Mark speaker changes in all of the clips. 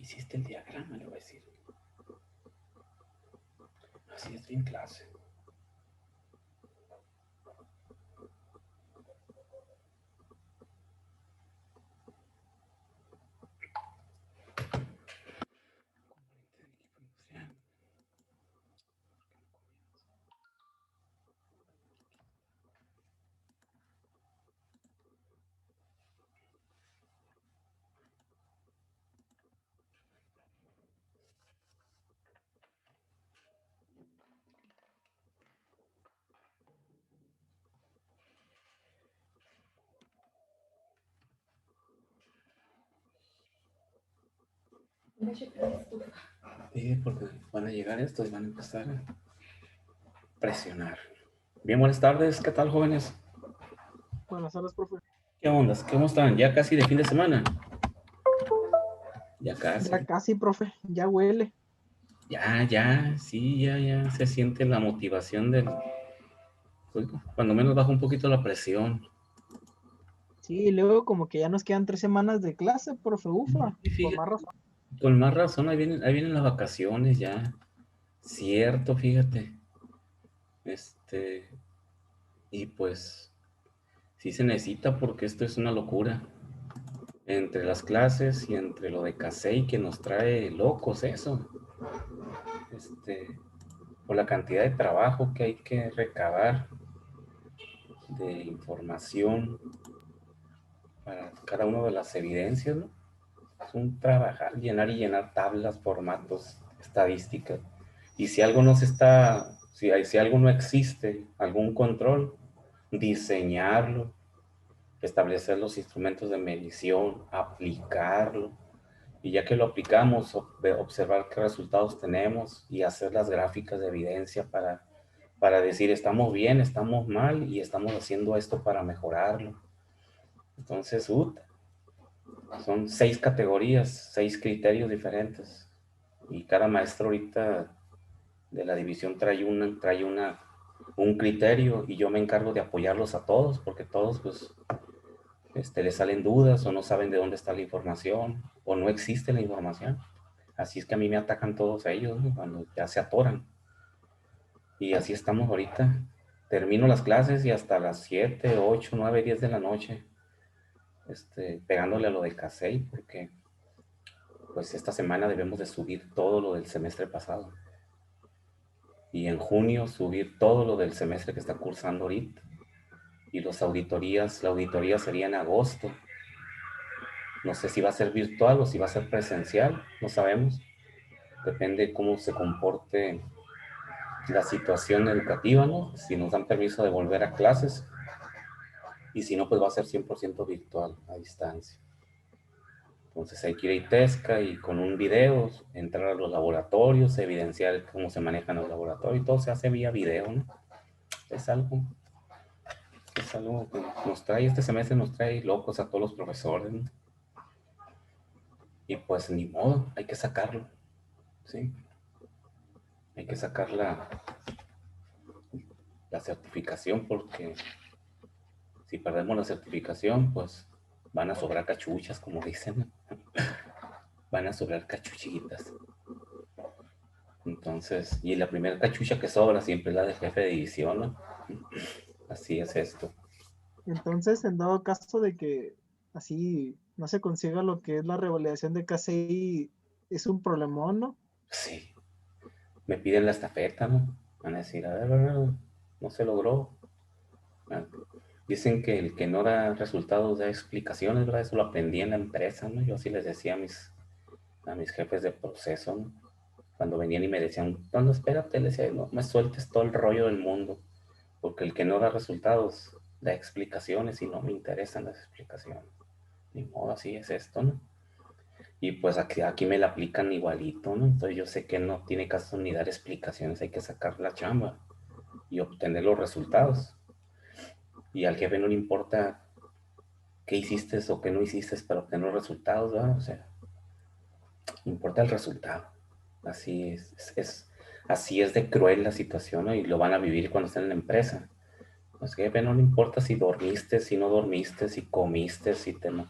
Speaker 1: hiciste el diagrama, le voy a decir. Así estoy en clase. Sí, porque van a llegar estos y van a empezar a presionar. Bien, buenas tardes. ¿Qué tal, jóvenes?
Speaker 2: Buenas tardes, profe.
Speaker 1: ¿Qué onda? ¿Cómo están? ¿Ya casi de fin de semana? Ya casi.
Speaker 2: Ya casi, profe, ya huele.
Speaker 1: Ya, sí, ya se siente la motivación del... Pues, cuando menos baja un poquito la presión.
Speaker 2: Sí, luego como que ya nos quedan 3 semanas de clase, profe, ufa,
Speaker 1: Y
Speaker 2: con
Speaker 1: fíjate,
Speaker 2: más razón.
Speaker 1: con más razón, ahí vienen las vacaciones ya. Cierto, fíjate. Este, y pues sí se necesita porque esto es una locura. Entre las clases y entre lo de CASEI que nos trae locos eso. Por la cantidad de trabajo que hay que recabar de información para cada una de las evidencias, ¿no? Es un trabajar, llenar y llenar tablas, formatos, estadísticas. Y si algo no se está, si algo no existe, algún control, diseñarlo, establecer los instrumentos de medición, aplicarlo. Y ya que lo aplicamos, observar qué resultados tenemos y hacer las gráficas de evidencia para decir estamos bien, estamos mal y estamos haciendo esto para mejorarlo. Entonces, son 6 categorías, 6 criterios diferentes. Y cada maestro ahorita de la división trae un criterio y yo me encargo de apoyarlos a todos porque todos pues les salen dudas o no saben de dónde está la información o no existe la información. Así es que a mí me atacan todos ellos, ¿no? Cuando ya se atoran. Y así estamos ahorita. Termino las clases y hasta las 7, 8, 9, 10 de la noche pegándole a lo del CASEI porque pues esta semana debemos de subir todo lo del semestre pasado. Y en junio subir todo lo del semestre que está cursando ahorita. Y la auditoría sería en agosto. No sé si va a ser virtual o si va a ser presencial, no sabemos. Depende de cómo se comporte la situación educativa, ¿no? Si nos dan permiso de volver a clases y si no, pues va a ser 100% virtual, a distancia. Entonces hay que ir a ITESCA y con un video entrar a los laboratorios, evidenciar cómo se manejan los laboratorios, y todo se hace vía video, ¿no? Es algo, es algo que este semestre nos trae locos a todos los profesores, ¿no? Y pues ni modo, hay que sacarlo, ¿sí? Hay que sacar la certificación porque si perdemos la certificación, pues van a sobrar cachuchas, como dicen, ¿no? Van a sobrar cachuchitas. Entonces, y la primera cachucha que sobra siempre es la de jefe de división, ¿no? Así es esto.
Speaker 2: Entonces, en dado caso de que así no se consiga lo que es la revalidación de KCI, es un problemón, ¿no?
Speaker 1: Sí, me piden la estafeta, ¿no? Van a decir, a ver, no se logró. Ah, dicen que el que no da resultados da explicaciones, ¿verdad? Eso lo aprendí en la empresa, ¿no? Yo así les decía a mis jefes de proceso, ¿no? Cuando venían y me decían, no, espérate, les decía, no me sueltes todo el rollo del mundo, porque el que no da resultados da explicaciones y no me interesan las explicaciones. Ni modo, así es esto, ¿no? Y pues aquí me la aplican igualito, ¿no? Entonces yo sé que no tiene caso ni dar explicaciones, hay que sacar la chamba y obtener los resultados. Y al jefe no le importa qué hiciste o qué no hiciste para obtener los resultados, ¿verdad? O sea, importa el resultado. Así así es de cruel la situación, ¿no? Y lo van a vivir cuando estén en la empresa. Pues jefe, no le importa si dormiste, si no dormiste, si comiste, no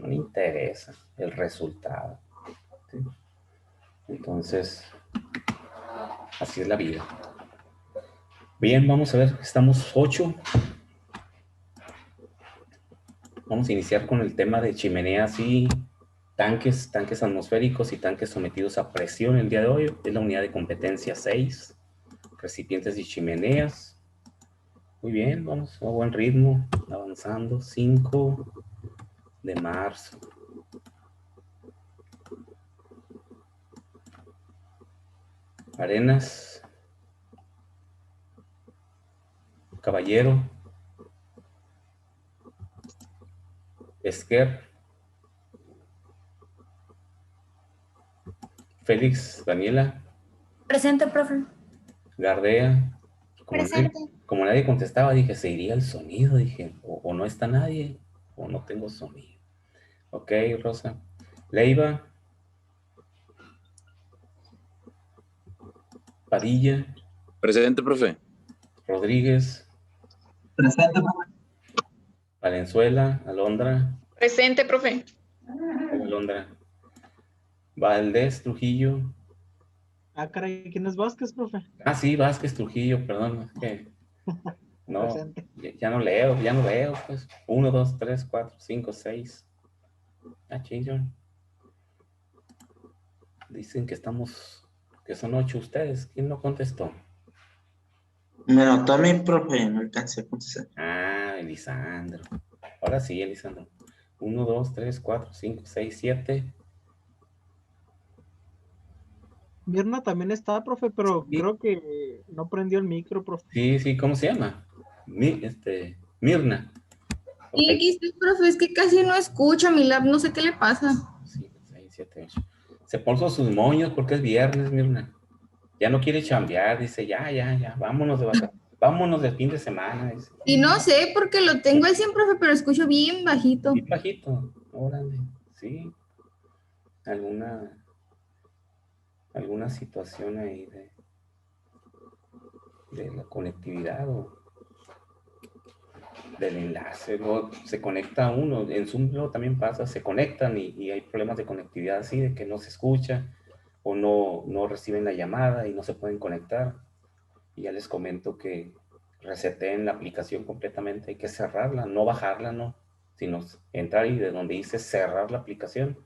Speaker 1: le interesa el resultado. ¿sí? Entonces, así es la vida. Bien, vamos a ver, estamos 8. Vamos a iniciar con el tema de chimeneas y tanques, tanques atmosféricos y tanques sometidos a presión el día de hoy. Es la unidad de competencia 6, recipientes y chimeneas. Muy bien, vamos a buen ritmo, avanzando. 5 de marzo. Arenas. Caballero. Esquer. Félix, Daniela.
Speaker 3: Presente, profe.
Speaker 1: Gardea.
Speaker 3: Presente.
Speaker 1: Como nadie contestaba, dije, se iría el sonido. Dije, o no está nadie, o no tengo sonido. Ok, Rosa. Leiva. Padilla.
Speaker 4: Presente, profe.
Speaker 1: Rodríguez.
Speaker 2: Presente, profe.
Speaker 1: Valenzuela. Alondra.
Speaker 3: Presente, profe.
Speaker 1: Alondra. Valdés, Trujillo.
Speaker 2: Ah, caray, ¿quién es Vázquez, profe?
Speaker 1: Ah, sí, Vázquez, Trujillo, perdón. Es que no,
Speaker 2: Presente.
Speaker 1: ya no leo, ya no veo, pues. 1, 2, 3, 4, 5, 6. Ah, chingón. Dicen que son 8 ustedes. ¿Quién no contestó?
Speaker 5: Me notó a mi profe, no alcancé a contestar.
Speaker 1: Ah, Elisandro. Ahora sí, Elisandro. 1, 2, 3, 4, 5, 6, 7.
Speaker 2: Mirna también está, profe, pero
Speaker 1: Sí,
Speaker 2: creo que no prendió el micro, profe.
Speaker 1: sí, sí, ¿cómo se llama? Mirna. Ok.
Speaker 3: Y aquí estoy, profe, es que casi no escucha mi lab, no sé qué le pasa.
Speaker 1: 5, 6, 7, 8. Se puso sus moños porque es viernes, Mirna. Ya no quiere chambear, dice, ya, vámonos de vacaciones. Vámonos de fin de semana. Dice.
Speaker 3: Y no sé porque lo tengo al 100, profe, pero escucho bien bajito.
Speaker 1: Bien bajito, órale, sí. Alguna situación ahí de la conectividad o del enlace. Luego se conecta uno, en Zoom luego también pasa, se conectan y hay problemas de conectividad así, de que no se escucha o no reciben la llamada y no se pueden conectar. Y ya les comento que reseteen la aplicación completamente, hay que cerrarla, no bajarla, no, sino entrar y de donde dice cerrar la aplicación,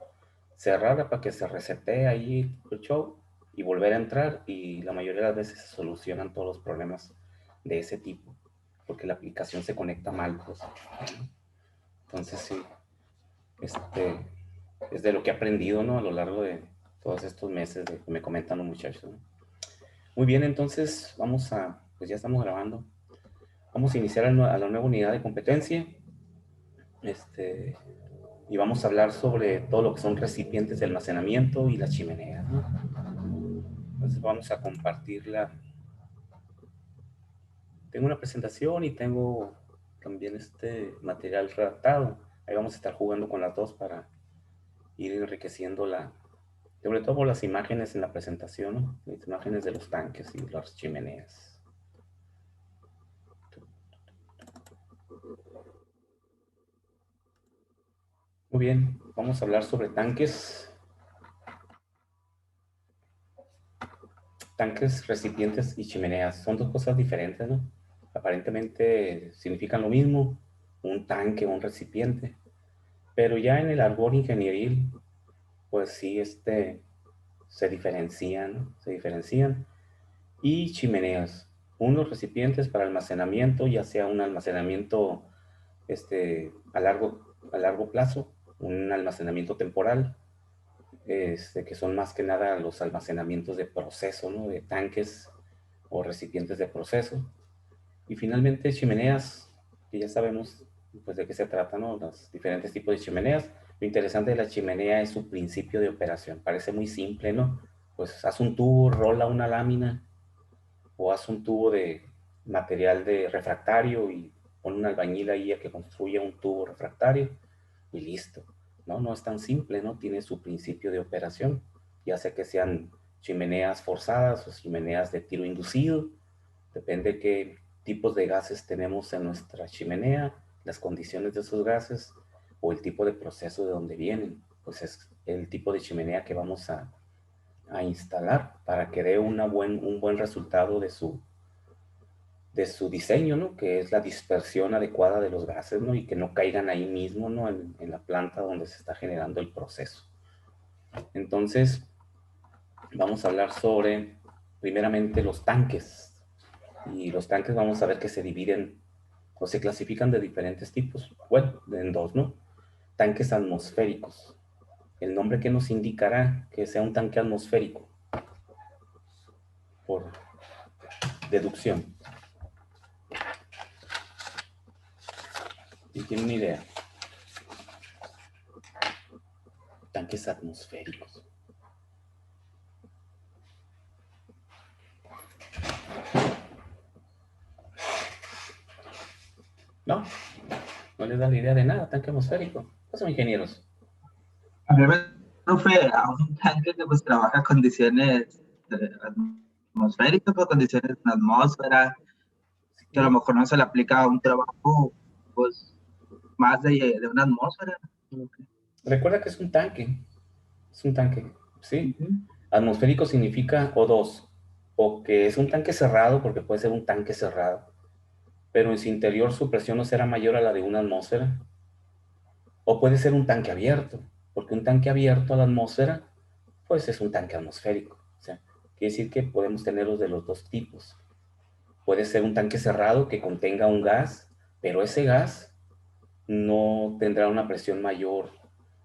Speaker 1: cerrarla para que se resetee ahí el show y volver a entrar, y la mayoría de las veces se solucionan todos los problemas de ese tipo, porque la aplicación se conecta mal, pues. Entonces sí, es de lo que he aprendido, ¿no? A lo largo de todos estos meses de que me comentan los muchachos, ¿no? Muy bien, entonces pues ya estamos grabando. Vamos a iniciar a la nueva unidad de competencia. Y vamos a hablar sobre todo lo que son recipientes de almacenamiento y las chimeneas, ¿no? Entonces vamos a compartirla. Tengo una presentación y tengo también este material redactado. Ahí vamos a estar jugando con las dos para ir enriqueciendo sobre todo las imágenes en la presentación, ¿no? Las imágenes de los tanques y las chimeneas. Muy bien, vamos a hablar sobre tanques. Tanques, recipientes y chimeneas son dos cosas diferentes, ¿no? Aparentemente significan lo mismo, un tanque o un recipiente, pero ya en el argot ingenieril, pues sí, se diferencian, ¿no? Se diferencian. Y chimeneas, unos recipientes para almacenamiento, ya sea un almacenamiento a largo plazo, un almacenamiento temporal, que son más que nada los almacenamientos de proceso, ¿no? De tanques o recipientes de proceso. Y finalmente chimeneas, que ya sabemos pues de qué se trata, ¿no? Los diferentes tipos de chimeneas. Lo interesante de la chimenea es su principio de operación. Parece muy simple, ¿no? Pues haz un tubo, rola una lámina o haz un tubo de material de refractario y pon un albañil ahí a que construya un tubo refractario y listo. No, no es tan simple, ¿no? Tiene su principio de operación, ya sea que sean chimeneas forzadas o chimeneas de tiro inducido, depende qué tipos de gases tenemos en nuestra chimenea, las condiciones de esos gases o el tipo de proceso de donde vienen. pues es el tipo de chimenea que vamos a instalar para que dé un buen resultado de su diseño, ¿no? Que es la dispersión adecuada de los gases, ¿no? Y que no caigan ahí mismo, ¿no? En la planta donde se está generando el proceso. Entonces, vamos a hablar sobre, primeramente, los tanques. Y los tanques vamos a ver que se dividen o se clasifican de diferentes tipos. Bueno, en dos, ¿no? Tanques atmosféricos. El nombre que nos indicará que sea un tanque atmosférico, por deducción. ¿Y tiene una idea? Tanques atmosféricos. No, no les da la idea de nada, tanque atmosférico. ¿Qué son ingenieros?
Speaker 5: A mí me refiero a un tanque que pues trabaja condiciones atmosféricas, pues, condiciones en la atmósfera, que a lo mejor no se le aplica a un trabajo pues más de una atmósfera.
Speaker 1: Recuerda que es un tanque. Es un tanque, ¿sí?
Speaker 5: Ujú.
Speaker 1: Atmosférico significa o dos, o que es un tanque cerrado, porque puede ser un tanque cerrado, pero en su interior su presión no será mayor a la de una atmósfera. O puede ser un tanque abierto, porque un tanque abierto a la atmósfera, pues es un tanque atmosférico. O sea, quiere decir que podemos tenerlos de los dos tipos. Puede ser un tanque cerrado que contenga un gas, pero ese gas no tendrá una presión mayor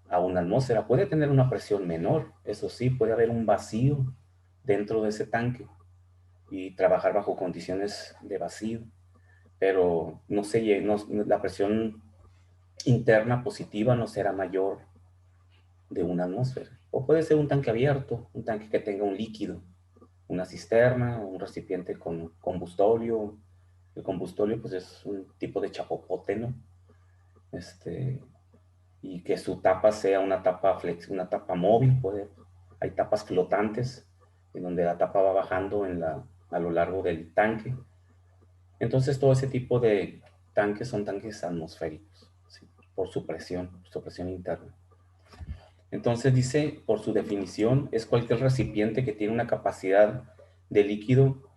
Speaker 1: a una atmósfera. Puede tener una presión menor, eso sí, puede haber un vacío dentro de ese tanque y trabajar bajo condiciones de vacío, pero la presión interna positiva no será mayor de una atmósfera. O puede ser un tanque abierto, un tanque que tenga un líquido, una cisterna, un recipiente con combustóleo. El combustóleo pues es un tipo de chapopote, ¿no? Y que su tapa sea una tapa una tapa móvil. Hay tapas flotantes en donde la tapa va bajando a lo largo del tanque. Entonces todo ese tipo de tanques son tanques atmosféricos, ¿sí? Por su presión interna. Entonces dice, por su definición, es cualquier recipiente que tiene una capacidad de líquido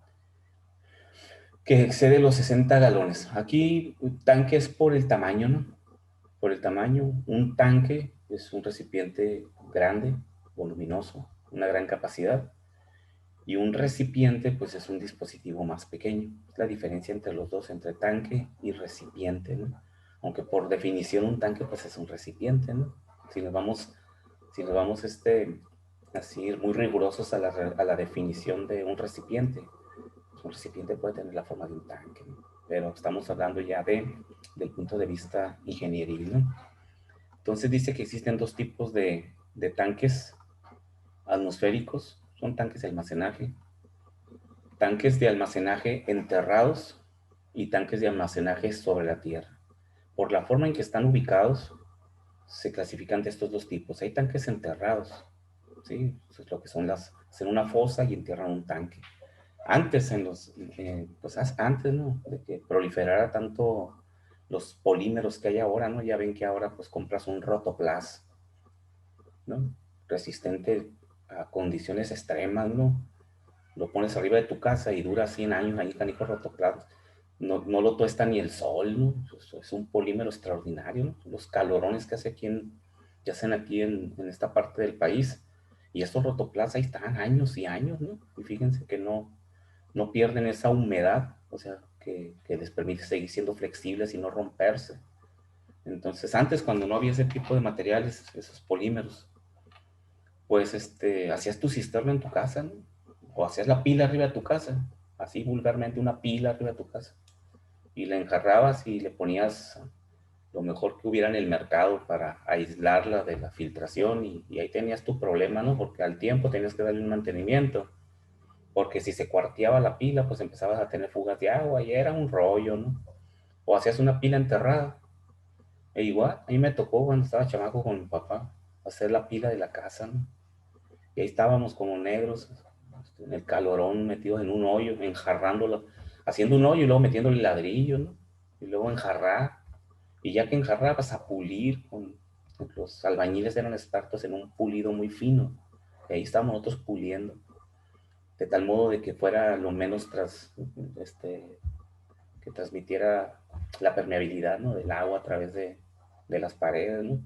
Speaker 1: que excede los 60 galones. Aquí tanque es por el tamaño, ¿no? Por el tamaño. Un tanque es un recipiente grande, voluminoso, una gran capacidad. Y un recipiente, pues es un dispositivo más pequeño. Es la diferencia entre los dos, entre tanque y recipiente, ¿no? Aunque por definición un tanque, pues es un recipiente, ¿no? Si nos vamos así muy rigurosos a la definición de un recipiente, pues un recipiente puede tener la forma de un tanque, ¿no? Pero estamos hablando ya del punto de vista ingenieril, ¿no? Entonces dice que existen dos tipos de tanques atmosféricos. Son tanques de almacenaje. Tanques de almacenaje enterrados y tanques de almacenaje sobre la tierra. Por la forma en que están ubicados, se clasifican de estos dos tipos. Hay tanques enterrados, ¿sí? Eso es lo que son hacen una fosa y entierran un tanque. Antes, pues antes, ¿no? De que proliferara tanto los polímeros que hay ahora, ¿no? Ya ven que ahora pues compras un rotoplas, ¿no? Resistente a condiciones extremas, ¿no? Lo pones arriba de tu casa y dura 100 años ahí, canijo rotoplas. No lo tuesta ni el sol, ¿no? Es un polímero extraordinario, ¿no? Los calorones que hacen aquí en esta parte del país. Y estos rotoplas ahí están años y años, ¿no? Y fíjense que no pierden esa humedad, o sea, que les permite seguir siendo flexibles y no romperse. Entonces, antes, cuando no había ese tipo de materiales, esos polímeros, pues hacías tu cisterna en tu casa, ¿no? O hacías la pila arriba de tu casa, así vulgarmente una pila arriba de tu casa, y la enjarrabas y le ponías lo mejor que hubiera en el mercado para aislarla de la filtración, y ahí tenías tu problema, ¿no? Porque al tiempo tenías que darle un mantenimiento, porque si se cuarteaba la pila, pues empezabas a tener fugas de agua y era un rollo, ¿no? O hacías una pila enterrada. E igual, a mí me tocó cuando estaba chamaco con mi papá hacer la pila de la casa, ¿no? Y ahí estábamos como negros, en el calorón, metidos en un hoyo, enjarrándolo, haciendo un hoyo y luego metiéndole ladrillo, ¿no? Y luego enjarrar. Y ya que enjarrabas, a pulir Los albañiles eran expertos en un pulido muy fino. Y ahí estábamos nosotros puliendo. De tal modo de que fuera lo menos que transmitiera la permeabilidad, ¿no? Del agua a través de las paredes, ¿no?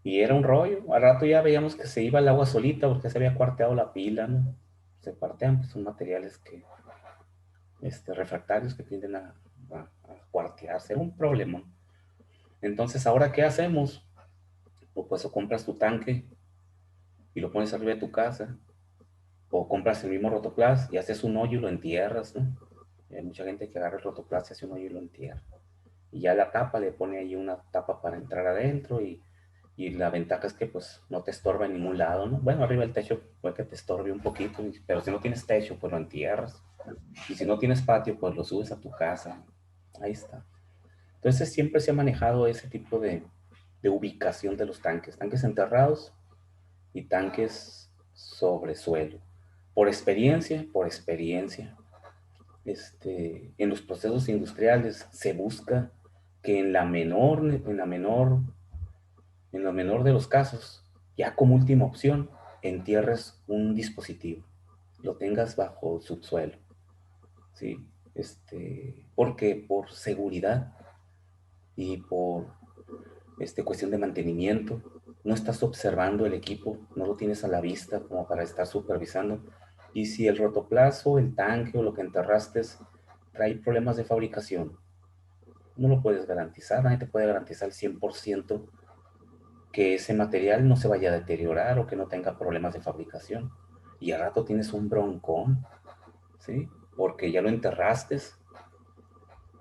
Speaker 1: Y era un rollo. Al rato ya veíamos que se iba el agua solita porque se había cuarteado la pila, ¿no? Se cuartean, pues son materiales que, refractarios que tienden a cuartearse. Era un problema. Entonces, ¿ahora qué hacemos? O compras tu tanque y lo pones arriba de tu casa, o compras el mismo rotoplas y haces un hoyo y lo entierras, ¿no? Y hay mucha gente que agarra el rotoplas y hace un hoyo y lo entierra. Y ya la tapa, le pone ahí una tapa para entrar adentro y la ventaja es que pues no te estorba en ningún lado, ¿no? Bueno, arriba del techo puede que te estorbe un poquito, pero si no tienes techo, pues lo entierras. Y si no tienes patio, pues lo subes a tu casa. Ahí está. Entonces siempre se ha manejado ese tipo de ubicación de los tanques. Tanques enterrados y tanques sobre suelo. Por experiencia, en los procesos industriales se busca que en lo menor de los casos, ya como última opción, entierres un dispositivo, lo tengas bajo subsuelo, ¿sí? Porque por seguridad y por cuestión de mantenimiento, no estás observando el equipo, no lo tienes a la vista como para estar supervisando. Y si el rotoplazo, el tanque o lo que enterraste trae problemas de fabricación, no lo puedes garantizar, nadie te puede garantizar al 100% que ese material no se vaya a deteriorar o que no tenga problemas de fabricación. Y al rato tienes un broncón, ¿sí? Porque ya lo enterraste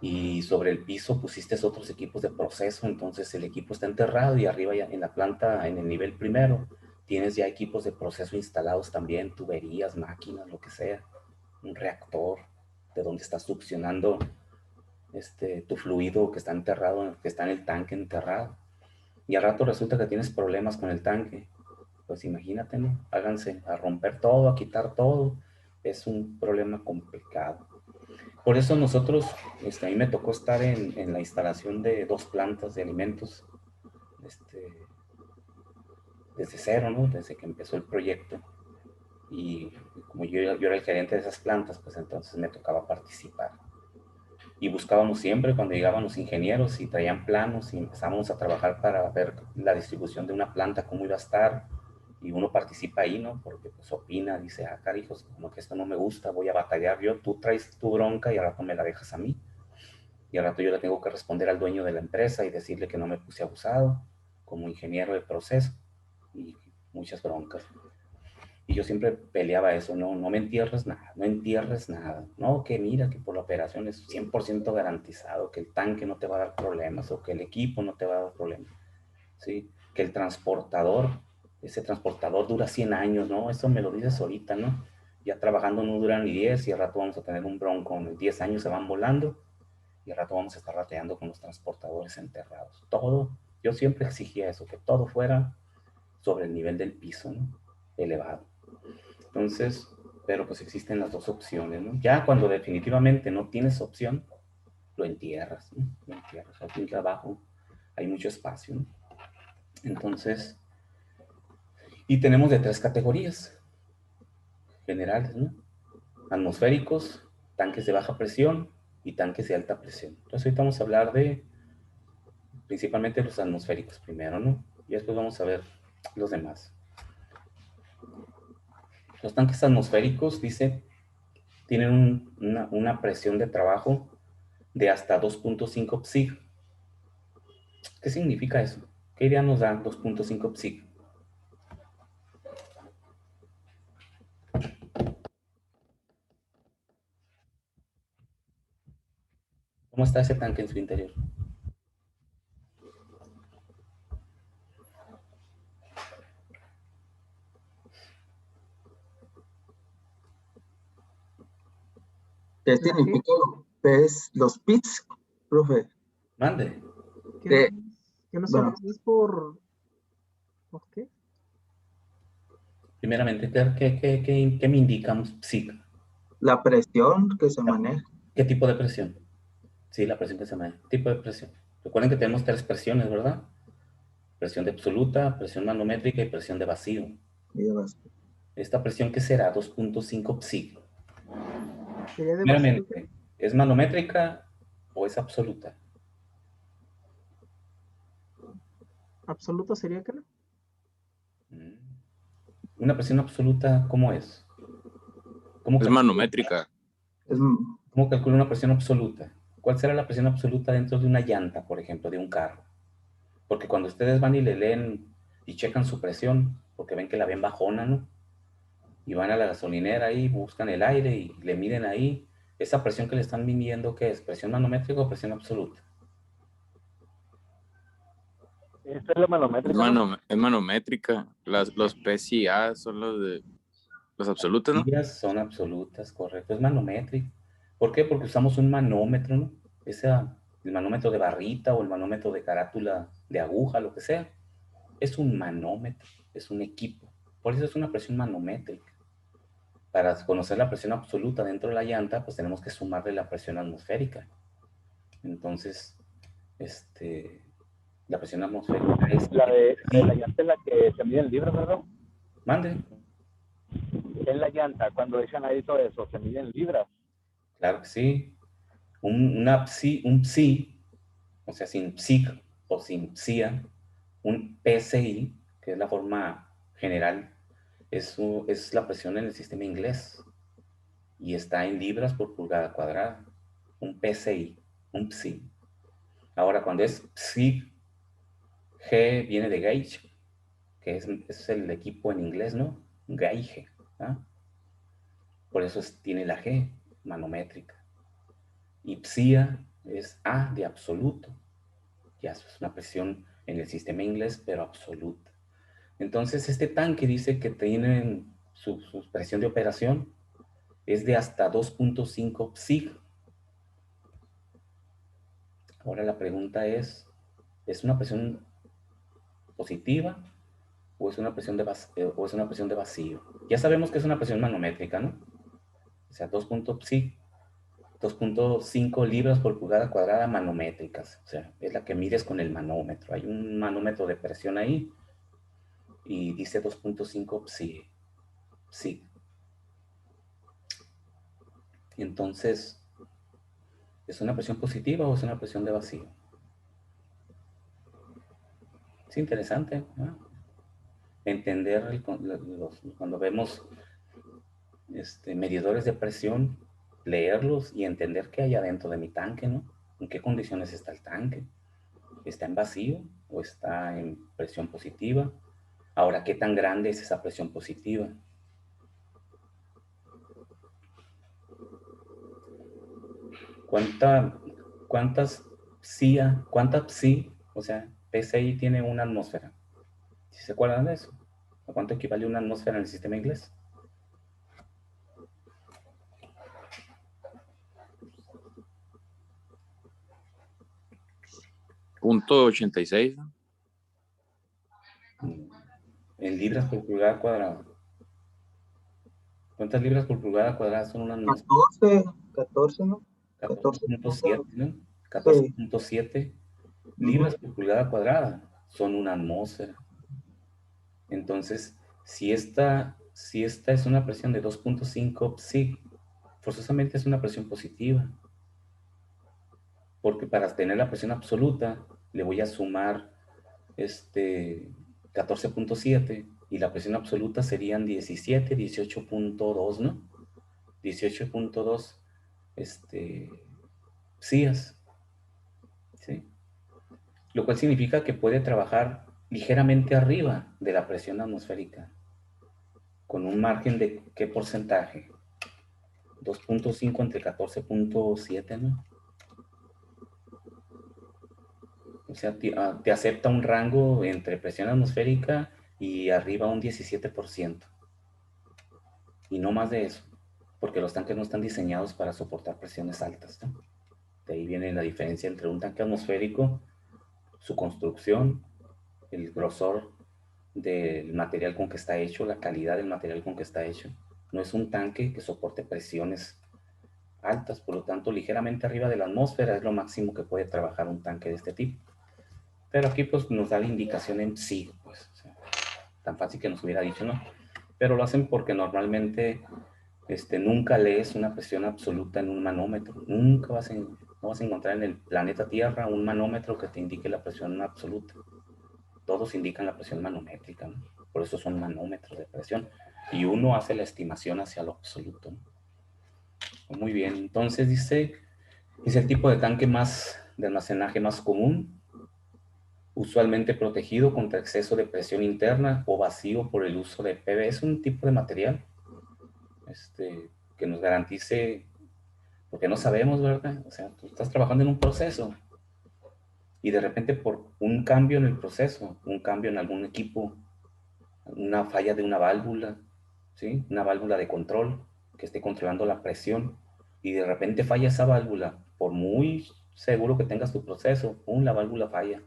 Speaker 1: y sobre el piso pusiste otros equipos de proceso, entonces el equipo está enterrado y arriba ya en la planta, en el nivel primero, tienes ya equipos de proceso instalados también, tuberías, máquinas, lo que sea, un reactor de donde estás succionando tu fluido que está enterrado, que está en el tanque enterrado. Y al rato resulta que tienes problemas con el tanque. Pues imagínate, ¿no? Háganse a romper todo, a quitar todo. Es un problema complicado. Por eso nosotros, a mí me tocó estar en la instalación de 2 plantas de alimentos, desde cero, ¿no? Desde que empezó el proyecto. Y como yo era el gerente de esas plantas, pues entonces me tocaba participar. Y buscábamos siempre, cuando llegaban los ingenieros y traían planos y empezábamos a trabajar para ver la distribución de una planta, cómo iba a estar, y uno participa ahí, ¿no? Porque pues opina, dice, carijos, como que esto no me gusta, voy a batallar yo, tú traes tu bronca y al rato me la dejas a mí. Y al rato yo le tengo que responder al dueño de la empresa y decirle que no me puse abusado como ingeniero de proceso y muchas broncas. Y yo siempre peleaba eso, no me entierres nada, no entierres nada. No, que mira, que por la operación es 100% garantizado, que el tanque no te va a dar problemas o que el equipo no te va a dar problemas. ¿Sí? Que el transportador, ese transportador dura 100 años, ¿no? Eso me lo dices ahorita, ¿no? Ya trabajando no duran ni 10 y al rato vamos a tener un bronco, en 10 años se van volando y al rato vamos a estar rateando con los transportadores enterrados. Todo, yo siempre exigía eso, que todo fuera sobre el nivel del piso, ¿no? Elevado. Entonces, pero pues existen las dos opciones, ¿no? Ya cuando definitivamente no tienes opción, lo entierras, ¿no? Lo entierras. Al fin y abajo hay mucho espacio, ¿no? Entonces, y tenemos de 3 categorías generales, ¿no? Atmosféricos, tanques de baja presión y tanques de alta presión. Entonces ahorita vamos a hablar de principalmente los atmosféricos primero, ¿no? Y después vamos a ver los demás. Los tanques atmosféricos, dice, tienen una presión de trabajo de hasta 2.5 psig. ¿Qué significa eso? ¿Qué idea nos da 2.5 psig? ¿Cómo está ese tanque en su interior?
Speaker 5: ¿Qué significa los PITs, profe?
Speaker 1: Mande.
Speaker 2: Que no
Speaker 5: bueno,
Speaker 2: solo es ¿por qué?
Speaker 1: Primeramente, ¿qué me indicamos psig?
Speaker 5: la presión que se maneja.
Speaker 1: ¿Qué tipo de presión? Sí, la presión que se maneja. Tipo de presión. Recuerden que tenemos 3 presiones, ¿verdad? Presión de absoluta, presión manométrica y presión de vacío.
Speaker 5: Y de vacío.
Speaker 1: ¿Esta presión qué será? 2.5 psi.
Speaker 2: Sería de vacío.
Speaker 1: Primeramente, ¿es manométrica o es absoluta?
Speaker 2: Absoluto sería que no.
Speaker 1: Una presión absoluta, ¿cómo es?
Speaker 4: Es manométrica.
Speaker 1: ¿Cómo calcula una presión absoluta? ¿Cuál será la presión absoluta dentro de una llanta, por ejemplo, de un carro? Porque cuando ustedes van y le leen y checan su presión, porque ven que la ven bajona, ¿no? Y van a la gasolinera ahí, buscan el aire y le miden ahí. Esa presión que le están midiendo, ¿qué es? ¿Presión manométrica o presión absoluta?
Speaker 6: Esta es la manométrica.
Speaker 4: Es manométrica. Los PSI son los absolutos, ¿no?
Speaker 1: Ellas son absolutas, correcto. Es manométrica. ¿Por qué? Porque usamos un manómetro, ¿no? El manómetro de barrita o el manómetro de carátula de aguja, lo que sea. Es un manómetro, es un equipo. Por eso es una presión manométrica. Para conocer la presión absoluta dentro de la llanta, pues tenemos que sumarle la presión atmosférica. Entonces, la presión atmosférica es...
Speaker 6: La de la llanta es la que se mide en libras, ¿verdad?
Speaker 1: Mande.
Speaker 6: Es la llanta, cuando echan ahí todo eso, se mide en libras.
Speaker 1: Claro que sí. Un psi, o sea, sin psic o sin psia, un PSI, que es la forma general, es la presión en el sistema inglés y está en libras por pulgada cuadrada. Un PSI, un psi. Ahora, cuando es psi, G viene de gauge, que es el equipo en inglés, ¿no? Gauge. ¿Ah? Por eso tiene la G, manométrica. Y psia es A de absoluto. Ya es una presión en el sistema inglés, pero absoluta. Entonces, este tanque dice que tienen su presión de operación es de hasta 2.5 psi. Ahora la pregunta ¿es una presión positiva o es una presión de vacío? Ya sabemos que es una presión manométrica, ¿no? O sea, 2.5 libras por pulgada cuadrada manométricas. O sea, es la que mides con el manómetro. Hay un manómetro de presión ahí y dice 2.5 psi. Sí. Entonces, ¿es una presión positiva o es una presión de vacío? Es interesante, ¿no? Entender cuando vemos medidores de presión, leerlos y entender qué hay adentro de mi tanque, ¿no? ¿En qué condiciones está el tanque? ¿Está en vacío o está en presión positiva? Ahora, ¿qué tan grande es esa presión positiva? ¿Cuánta psi, o sea, PSI tiene una atmósfera? ¿Sí se acuerdan de eso? ¿A cuánto equivale una atmósfera en el sistema inglés?
Speaker 4: .86, ¿no?
Speaker 1: En libras por pulgada cuadrada. ¿Cuántas libras por pulgada cuadrada son una atmósfera?
Speaker 5: 14, ¿no?
Speaker 1: 14.7, ¿no? 14.7 libras por pulgada cuadrada son una atmósfera. Entonces, si esta es una presión de 2.5 psi, forzosamente es una presión positiva. Porque para tener la presión absoluta, le voy a sumar 14.7 y la presión absoluta serían 17, 18.2, ¿no? 18.2 psias, ¿sí? Lo cual significa que puede trabajar ligeramente arriba de la presión atmosférica, con un margen de ¿qué porcentaje? 2.5 entre 14.7, ¿no? O sea, te acepta un rango entre presión atmosférica y arriba un 17%. Y no más de eso, porque los tanques no están diseñados para soportar presiones altas, ¿no? De ahí viene la diferencia entre un tanque atmosférico, su construcción, el grosor del material con que está hecho, la calidad del material con que está hecho. No es un tanque que soporte presiones altas, por lo tanto, ligeramente arriba de la atmósfera es lo máximo que puede trabajar un tanque de este tipo. Pero aquí pues nos da la indicación en sí, pues, o sea, tan fácil que nos hubiera dicho, ¿no? Pero lo hacen porque normalmente nunca lees una presión absoluta en un manómetro. Nunca no vas a encontrar en el planeta Tierra un manómetro que te indique la presión absoluta. Todos indican la presión manométrica, ¿no? Por eso son manómetros de presión. Y uno hace la estimación hacia lo absoluto, ¿no? Muy bien, entonces dice, es el tipo de tanque de almacenaje más común, usualmente protegido contra exceso de presión interna o vacío por el uso de PV. Es un tipo de material que nos garantice, porque no sabemos, ¿verdad? O sea, tú estás trabajando en un proceso y de repente por un cambio en el proceso, un cambio en algún equipo, una falla de una válvula, ¿sí? Una válvula de control que esté controlando la presión y de repente falla esa válvula, por muy seguro que tengas tu proceso, la válvula falla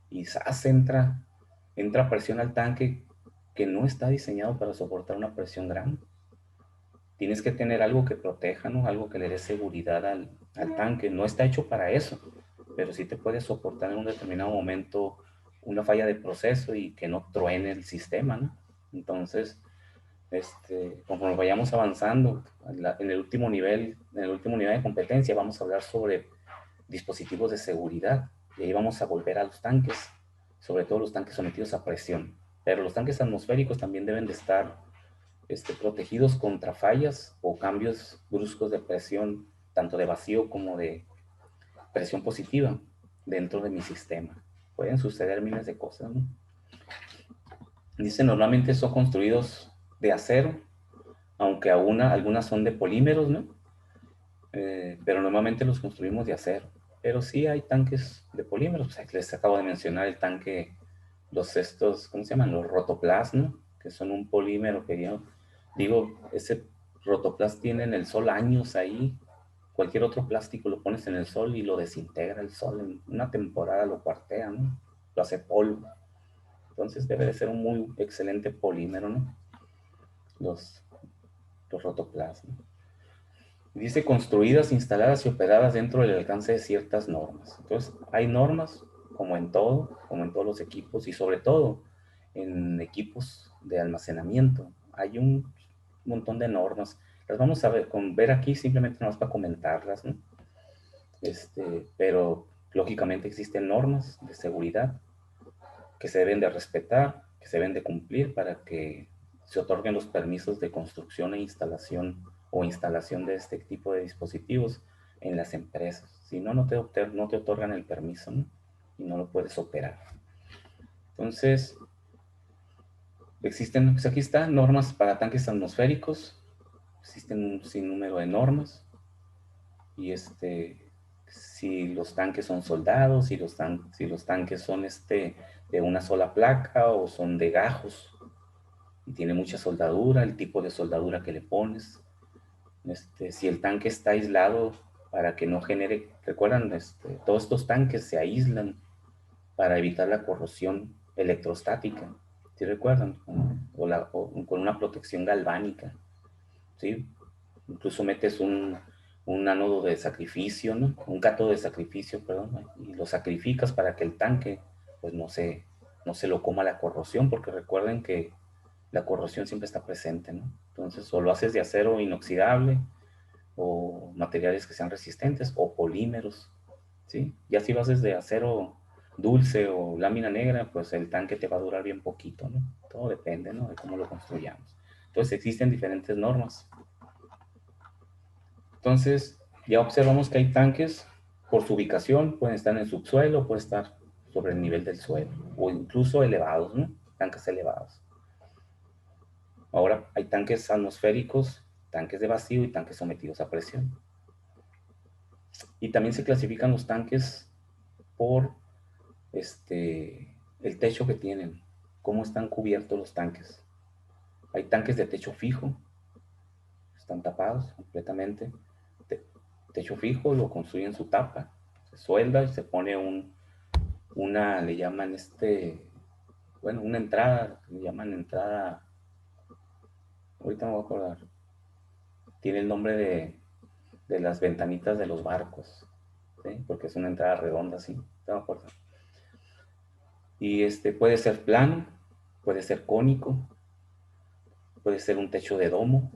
Speaker 1: y ¡zas! Entra presión al tanque que no está diseñado para soportar una presión grande. Tienes que tener algo que proteja, ¿no? Algo que le dé seguridad al tanque. No está hecho para eso, pero sí te puede soportar en un determinado momento una falla de proceso y que no truene el sistema, ¿no? Entonces, conforme vayamos avanzando en el último nivel de competencia, vamos a hablar sobre dispositivos de seguridad y ahí vamos a volver a los tanques, sobre todo los tanques sometidos a presión. Pero los tanques atmosféricos también deben de estar protegidos contra fallas o cambios bruscos de presión, tanto de vacío como de presión positiva dentro de mi sistema. Pueden suceder miles de cosas, ¿no? Dice, normalmente son construidos de acero, aunque algunas son de polímeros, ¿no? Pero normalmente los construimos de acero. Pero sí hay tanques de polímeros. O sea, les acabo de mencionar el tanque, ¿cómo se llaman? Los Rotoplas, ¿no? Que son un polímero que yo digo, ese Rotoplas tiene en el sol años ahí. Cualquier otro plástico lo pones en el sol y lo desintegra el sol. En una temporada lo cuartea, ¿no? Lo hace polvo. Entonces debe de ser un muy excelente polímero, ¿no? Los Rotoplas, ¿no? Dice construidas, instaladas y operadas dentro del alcance de ciertas normas. Entonces, hay normas, como en todos los equipos, y sobre todo en equipos de almacenamiento. Hay un montón de normas. Las vamos a ver aquí, simplemente nos para comentarlas, ¿no? Pero lógicamente existen normas de seguridad que se deben de respetar, que se deben de cumplir para que se otorguen los permisos de construcción e instalación de este tipo de dispositivos en las empresas. Si no, no te otorgan el permiso, ¿no? Y no lo puedes operar. Entonces, existen, pues aquí está, normas para tanques atmosféricos. Existen un sinnúmero de normas. Y si los tanques son soldados, si los tanques son de una sola placa o son de gajos y tiene mucha soldadura, el tipo de soldadura que le pones, si el tanque está aislado para que no genere, recuerdan, todos estos tanques se aíslan para evitar la corrosión electrostática, ¿sí recuerdan? O con una protección galvánica, ¿sí? Incluso metes un ánodo de sacrificio, ¿no? Un cátodo de sacrificio, perdón, y lo sacrificas para que el tanque pues no se lo coma la corrosión, porque recuerden que la corrosión siempre está presente, ¿no? Entonces, o lo haces de acero inoxidable, o materiales que sean resistentes, o polímeros, ¿sí? Ya si lo haces de acero dulce o lámina negra, pues el tanque te va a durar bien poquito, ¿no? Todo depende, ¿no? De cómo lo construyamos. Entonces, existen diferentes normas. Entonces, ya observamos que hay tanques por su ubicación, pueden estar en el subsuelo, pueden estar sobre el nivel del suelo, o incluso elevados, ¿no? Tanques elevados. Ahora hay tanques atmosféricos, tanques de vacío y tanques sometidos a presión. Y también se clasifican los tanques por el techo que tienen, cómo están cubiertos los tanques. Hay tanques de techo fijo, están tapados completamente. Techo fijo, lo construyen su tapa, se suelda y se pone le llaman una entrada, le llaman entrada, ahorita me voy a acordar, tiene el nombre de las ventanitas de los barcos, ¿sí? Porque es una entrada redonda así, te voy a acordar. Y puede ser plano, puede ser cónico, puede ser un techo de domo,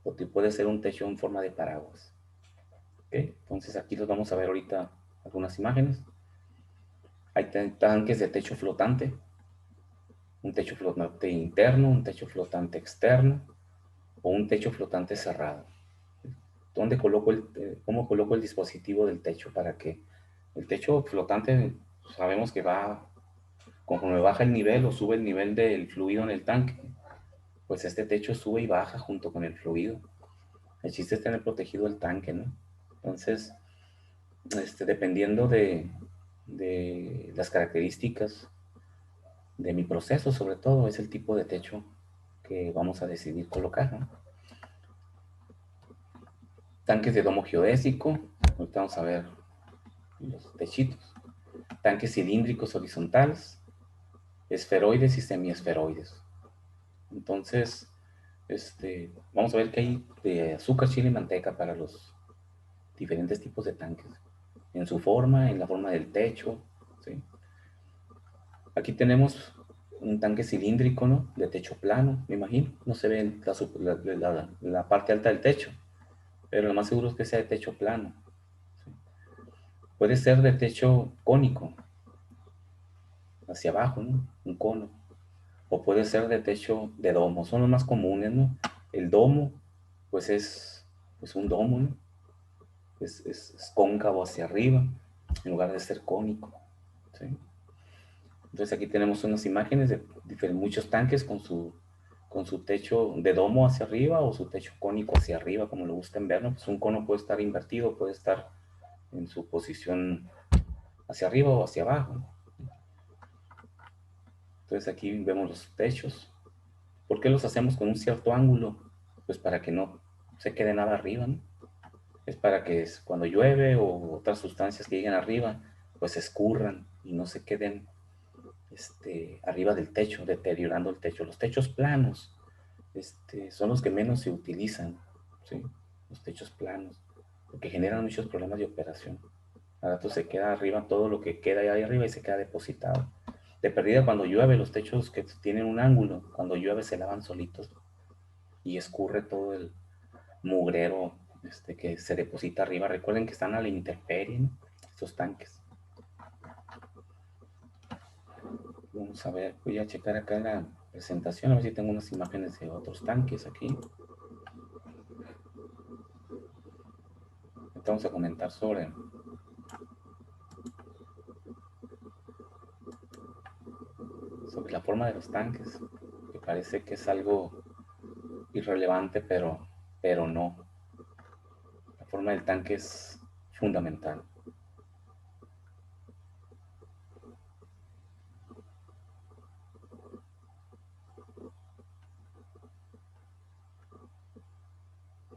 Speaker 1: o puede ser un techo en forma de paraguas. ¿Okay? Entonces aquí los vamos a ver ahorita algunas imágenes. Hay tanques de techo flotante, un techo flotante interno, un techo flotante externo, o un techo flotante cerrado. ¿Dónde coloco cómo coloco el dispositivo del techo para que el techo flotante, sabemos que va, conforme baja el nivel o sube el nivel del fluido en el tanque, pues este techo sube y baja junto con el fluido. El chiste es tener protegido el tanque, ¿no? Entonces, dependiendo de las características de mi proceso, sobre todo, es el tipo de techo que vamos a decidir colocar, ¿no? Tanques de domo geodésico, ahorita vamos a ver los techitos. Tanques cilíndricos horizontales, esferoides y semiesferoides. Entonces, vamos a ver qué hay de azúcar, chile y manteca para los diferentes tipos de tanques. En su forma, en la forma del techo, ¿sí? Aquí tenemos un tanque cilíndrico, ¿no? De techo plano, me imagino. No se ve la parte alta del techo, pero lo más seguro es que sea de techo plano, ¿sí? Puede ser de techo cónico, hacia abajo, ¿no? Un cono. O puede ser de techo de domo, son los más comunes, ¿no? El domo, pues es un domo, ¿no? Es cóncavo hacia arriba, en lugar de ser cónico, ¿sí? Entonces aquí tenemos unas imágenes de muchos tanques con su techo de domo hacia arriba o su techo cónico hacia arriba, como lo gusten ver, ¿no? Pues un cono puede estar invertido, puede estar en su posición hacia arriba o hacia abajo, ¿no? Entonces aquí vemos los techos. ¿Por qué los hacemos con un cierto ángulo? Pues para que no se quede nada arriba, ¿no? Es para que cuando llueve o otras sustancias que lleguen arriba, pues escurran y no se queden arriba del techo, deteriorando el techo. Los techos planos son los que menos se utilizan, ¿sí? Los techos planos, porque generan muchos problemas de operación. A rato se queda arriba todo lo que queda ahí arriba y se queda depositado. De perdida, cuando llueve, los techos que tienen un ángulo, cuando llueve se lavan solitos y escurre todo el mugrero que se deposita arriba. Recuerden que están a la intemperie, ¿no? Estos tanques. Vamos a ver, voy a checar acá la presentación, a ver si tengo unas imágenes de otros tanques aquí. Vamos a comentar sobre la forma de los tanques, que parece que es algo irrelevante, pero no. La forma del tanque es fundamental.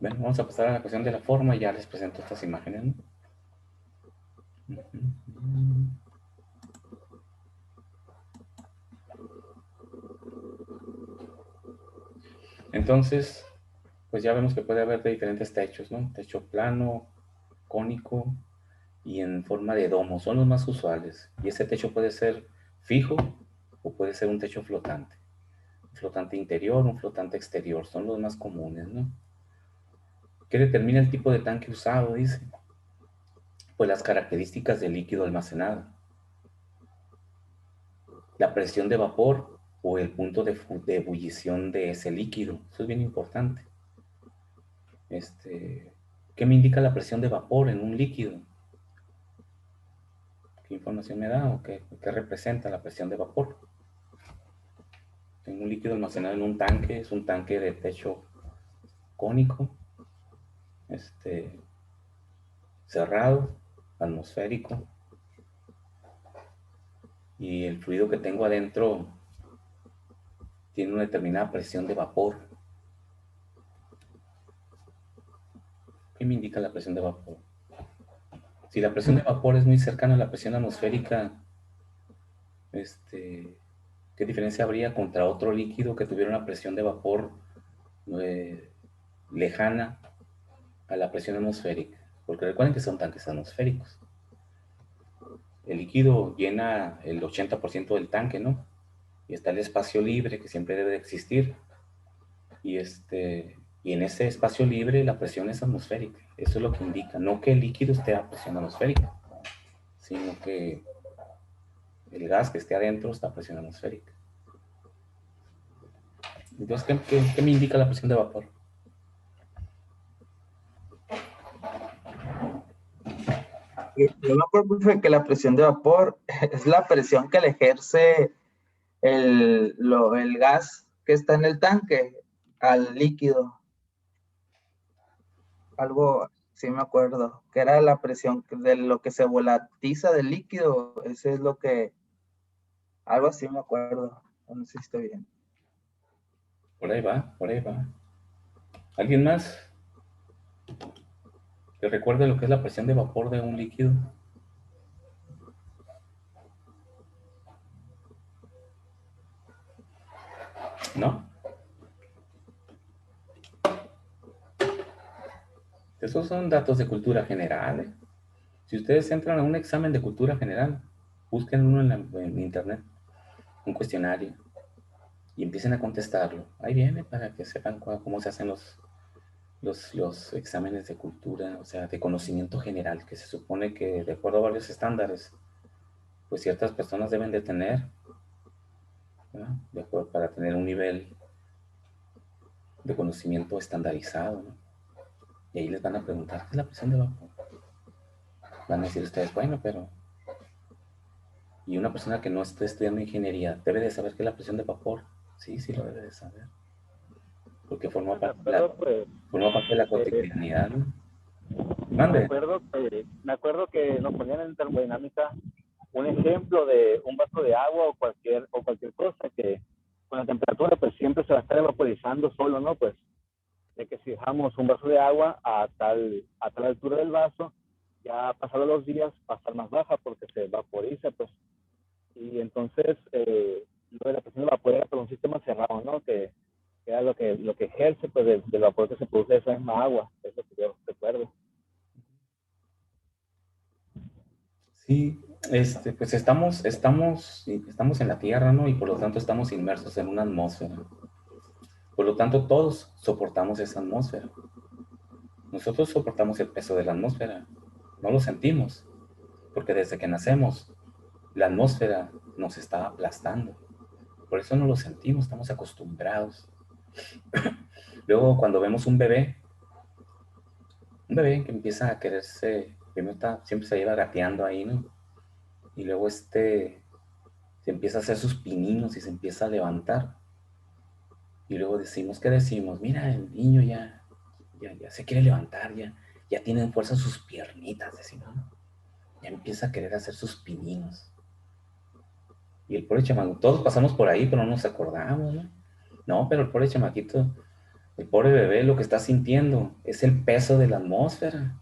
Speaker 1: Bueno, vamos a pasar a la cuestión de la forma y ya les presento estas imágenes, ¿no? Entonces, pues ya vemos que puede haber de diferentes techos, ¿no? Techo plano, cónico y en forma de domo, son los más usuales. Y ese techo puede ser fijo o puede ser un techo flotante. Un flotante interior, un flotante exterior, son los más comunes, ¿no? ¿Qué determina el tipo de tanque usado? Dice. Pues las características del líquido almacenado, la presión de vapor o el punto de ebullición de ese líquido. Eso es bien importante. ¿Qué me indica la presión de vapor en un líquido? ¿Qué información me da o qué representa la presión de vapor? En un líquido almacenado en un tanque, es un tanque de techo cónico, cerrado, atmosférico, y el fluido que tengo adentro tiene una determinada presión de vapor. ¿Qué me indica la presión de vapor? Si la presión de vapor es muy cercana a la presión atmosférica, ¿qué diferencia habría contra otro líquido que tuviera una presión de vapor lejana a la presión atmosférica? Porque recuerden que son tanques atmosféricos. el líquido llena el 80% del tanque, ¿no? Y está el espacio libre que siempre debe de existir. Y, y en ese espacio libre la presión es atmosférica. Eso es lo que indica. No que el líquido esté a presión atmosférica, sino que el gas que esté adentro está a presión atmosférica. Entonces, ¿qué me indica la presión de vapor?
Speaker 5: Yo me acuerdo, profe, que la presión de vapor es la presión que le ejerce el gas que está en el tanque al líquido. Algo, sí me acuerdo, que era la presión de lo que se volatiza del líquido. Ese es lo que, algo así me acuerdo. No sé si estoy bien.
Speaker 1: Por ahí va, por ahí va. ¿Alguien más que recuerde lo que es la presión de vapor de un líquido? ¿No? Esos son datos de cultura general, ¿eh? Si ustedes entran a un examen de cultura general, busquen uno en internet, un cuestionario, y empiecen a contestarlo. Ahí viene para que sepan cómo se hacen los exámenes de cultura, o sea, de conocimiento general, que se supone que de acuerdo a varios estándares, pues ciertas personas deben de tener, ¿verdad? De acuerdo, para tener un nivel de conocimiento estandarizado, ¿no? Y ahí les van a preguntar, ¿qué es la presión de vapor? Van a decir ustedes, bueno, pero... Y una persona que no esté estudiando ingeniería, ¿debe de saber qué es la presión de vapor? Sí, sí lo debe de saber. Porque forma
Speaker 6: Me
Speaker 1: parte de la,
Speaker 6: acuerdo, pues,
Speaker 1: forma parte de la
Speaker 6: eh,
Speaker 1: cotidianidad, ¿no? Mande.
Speaker 6: me acuerdo que nos ponían en termodinámica un ejemplo de un vaso de agua o cualquier cosa que con la temperatura pues siempre se va a estar evaporizando solo, ¿no? Pues de que si dejamos un vaso de agua a tal altura del vaso, ya pasados los días va a estar más baja porque se vaporiza, pues. Y entonces lo de la presión de vapor era por un sistema cerrado, ¿no? Que era lo que ejerce pues del vapor que se produce de esa misma agua, es lo que yo recuerdo.
Speaker 1: Sí, pues estamos en la Tierra, ¿no? Y por lo tanto estamos inmersos en una atmósfera. Por lo tanto, todos soportamos esa atmósfera. Nosotros soportamos el peso de la atmósfera. No lo sentimos, porque desde que nacemos, la atmósfera nos está aplastando. Por eso no lo sentimos, estamos acostumbrados. Luego, cuando vemos un bebé que empieza a quererse, primero siempre se lleva gateando ahí, ¿no? Y luego se empieza a hacer sus pininos y se empieza a levantar. Y luego ¿qué decimos? Mira, el niño ya se quiere levantar, ya tienen fuerza sus piernitas, decimos, ¿no? Ya empieza a querer hacer sus pininos. Y el pobre chamaco, todos pasamos por ahí, pero no nos acordamos, ¿no? No, pero el pobre chamaquito, el pobre bebé, lo que está sintiendo es el peso de la atmósfera,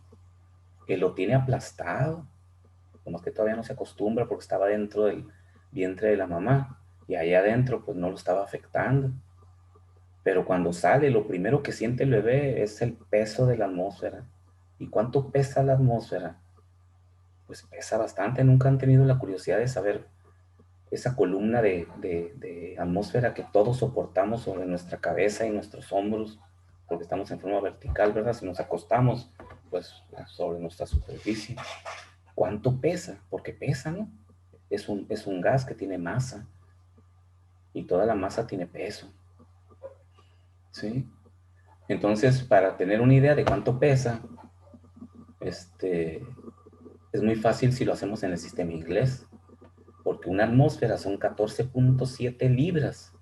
Speaker 1: que lo tiene aplastado. Como que todavía no se acostumbra porque estaba dentro del vientre de la mamá y allá adentro pues no lo estaba afectando. Pero cuando sale, lo primero que siente el bebé es el peso de la atmósfera. ¿Y cuánto pesa la atmósfera? Pues pesa bastante. Nunca han tenido la curiosidad de saber esa columna de atmósfera que todos soportamos sobre nuestra cabeza y nuestros hombros, porque estamos en forma vertical, ¿verdad? Si nos acostamos, pues sobre nuestra superficie. ¿Cuánto pesa? Porque pesa, ¿no? Es un gas que tiene masa y toda la masa tiene peso, ¿sí? Entonces, para tener una idea de cuánto pesa, es muy fácil si lo hacemos en el sistema inglés, porque una atmósfera son 14.7 libras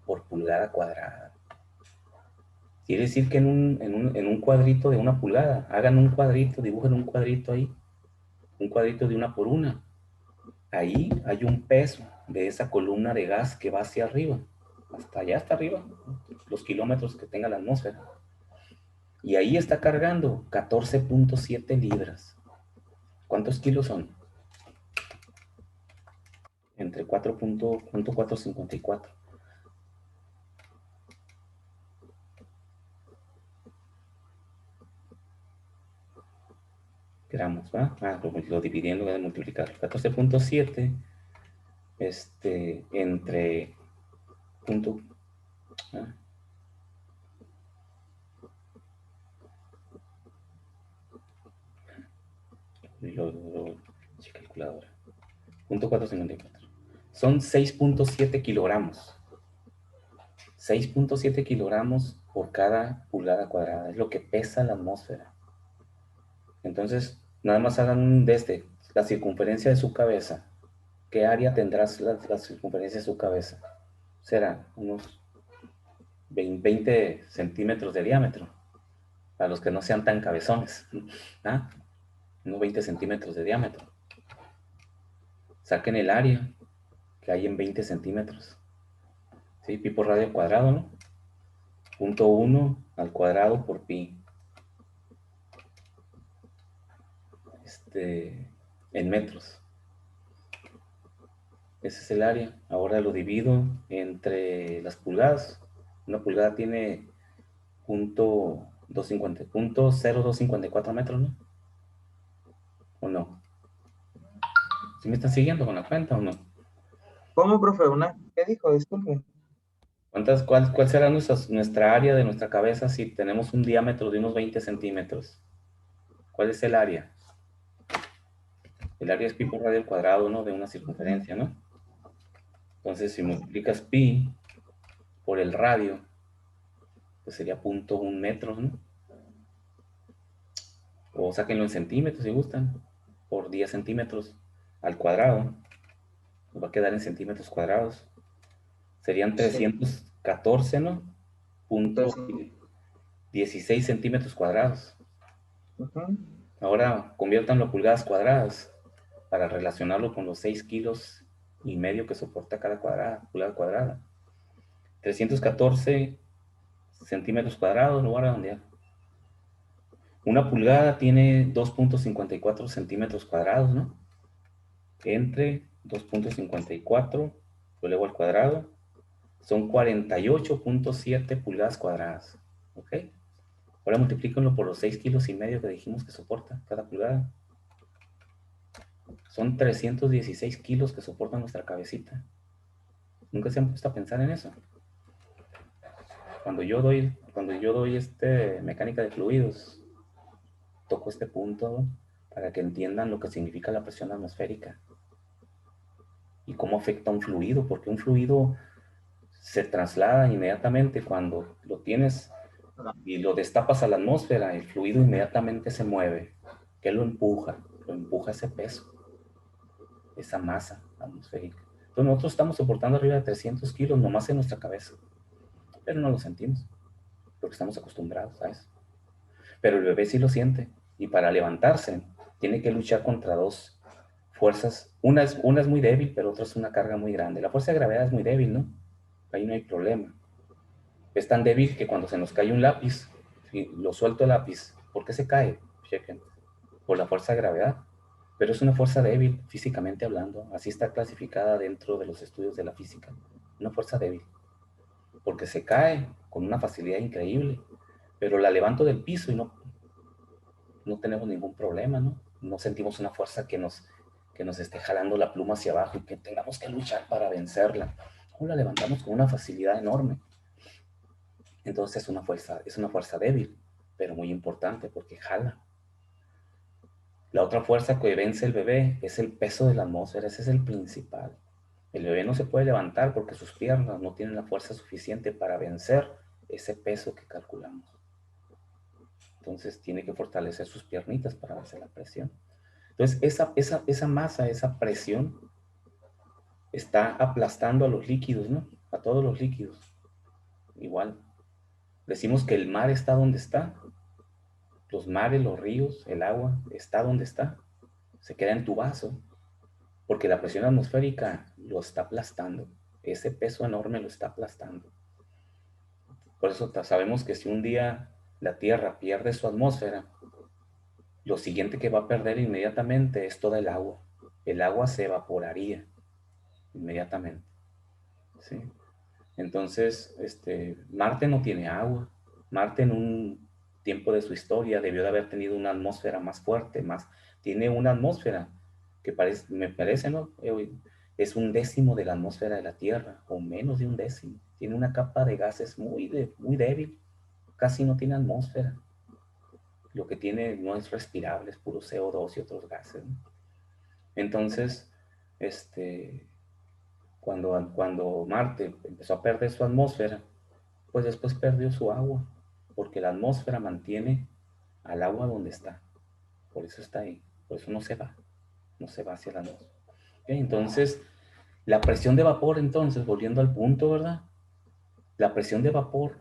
Speaker 1: por pulgada cuadrada. Quiere decir que en un cuadrito de una pulgada, hagan un cuadrito, dibujen un cuadrito ahí, un cuadrito de una por una. Ahí hay un peso de esa columna de gas que va hacia arriba, hasta allá, hasta arriba, los kilómetros que tenga la atmósfera. Y ahí está cargando 14.7 libras. ¿Cuántos kilos son? Entre 4.454. Ok. gramos, ¿va? Lo dividí en lugar de multiplicar. 14.7 entre punto, ¿ah? Calculadora. 0.454. Son 6.7 kilogramos. 6.7 kilogramos por cada pulgada cuadrada. Es lo que pesa la atmósfera. Entonces, nada más hagan la circunferencia de su cabeza. ¿Qué área tendrás la circunferencia de su cabeza? Será unos 20 centímetros de diámetro. Para los que no sean tan cabezones. ¿Ah? Unos 20 centímetros de diámetro. Saquen el área que hay en 20 centímetros. ¿Sí? Pi por radio al cuadrado, ¿no? 0.1 al cuadrado por pi. En metros. Ese es el área. Ahora lo divido entre las pulgadas. Una pulgada tiene 0.0254 metros, ¿no? ¿O no? ¿Sí me están siguiendo con la cuenta o no?
Speaker 5: ¿Cómo, profe? ¿Qué dijo? Disculpe.
Speaker 1: ¿Cuál será nuestra área de nuestra cabeza si tenemos un diámetro de unos 20 centímetros? ¿Cuál es el área? El área es pi por radio al cuadrado, ¿no? De una circunferencia, ¿no? Entonces, si multiplicas pi por el radio, pues sería 0.1 metros, ¿no? O sáquenlo en centímetros si gustan, por 10 centímetros al cuadrado. Nos va a quedar en centímetros cuadrados. Serían 314, ¿no? Punto 16 centímetros cuadrados. Ahora conviértanlo a pulgadas cuadradas para relacionarlo con los 6,5 kilos que soporta cada pulgada cuadrada. 314 centímetros cuadrados, lo voy a redondear. Una pulgada tiene 2.54 centímetros cuadrados, ¿no? Entre 2.54, lo elevo al cuadrado, son 48.7 pulgadas cuadradas, ¿ok? Ahora multiplíquenlo por los 6,5 kilos que dijimos que soporta cada pulgada. Son 316 kilos que soporta nuestra cabecita. ¿Nunca se han puesto a pensar en eso? Cuando yo doy mecánica de fluidos, toco este punto para que entiendan lo que significa la presión atmosférica y cómo afecta a un fluido, porque un fluido se traslada inmediatamente cuando lo tienes y lo destapas a la atmósfera, el fluido inmediatamente se mueve. ¿Qué lo empuja? Lo empuja ese peso, esa masa atmosférica. Entonces nosotros estamos soportando arriba de 300 kilos nomás en nuestra cabeza, pero no lo sentimos, porque estamos acostumbrados a eso. Pero el bebé sí lo siente, y para levantarse tiene que luchar contra dos fuerzas. Una es muy débil, pero otra es una carga muy grande. La fuerza de gravedad es muy débil, ¿no? Ahí no hay problema. Es tan débil que cuando se nos cae un lápiz, si lo suelto el lápiz, ¿por qué se cae? Chequen. Por la fuerza de gravedad. Pero es una fuerza débil, físicamente hablando. Así está clasificada dentro de los estudios de la física. Una fuerza débil. Porque se cae con una facilidad increíble. Pero la levanto del piso y no tenemos ningún problema, ¿no? No sentimos una fuerza que nos esté jalando la pluma hacia abajo y que tengamos que luchar para vencerla. O la levantamos con una facilidad enorme. Entonces es una fuerza débil, pero muy importante porque jala. La otra fuerza que vence el bebé es el peso de la atmósfera, ese es el principal. El bebé no se puede levantar porque sus piernas no tienen la fuerza suficiente para vencer ese peso que calculamos. Entonces tiene que fortalecer sus piernitas para vencer la presión. Entonces esa masa, esa presión está aplastando a los líquidos, ¿no? A todos los líquidos. Igual. Decimos que el mar está donde está. Los mares, los ríos, el agua, está donde está. Se queda en tu vaso. Porque la presión atmosférica lo está aplastando. Ese peso enorme lo está aplastando. Por eso sabemos que si un día la Tierra pierde su atmósfera, lo siguiente que va a perder inmediatamente es toda el agua. El agua se evaporaría inmediatamente. ¿Sí? Entonces, Marte no tiene agua. Marte en tiempo de su historia debió de haber tenido una atmósfera más fuerte, tiene una atmósfera que me parece, ¿no? Es 1/10 de la atmósfera de la Tierra, o menos de 1/10. Tiene una capa de gases muy débil, casi no tiene atmósfera. Lo que tiene no es respirable, es puro CO2 y otros gases, ¿no? Entonces, cuando Marte empezó a perder su atmósfera, pues después perdió su agua, porque la atmósfera mantiene al agua donde está. Por eso está ahí, por eso no se va hacia la atmósfera. ¿Okay? Entonces, la presión de vapor, entonces, volviendo al punto, ¿verdad? La presión de vapor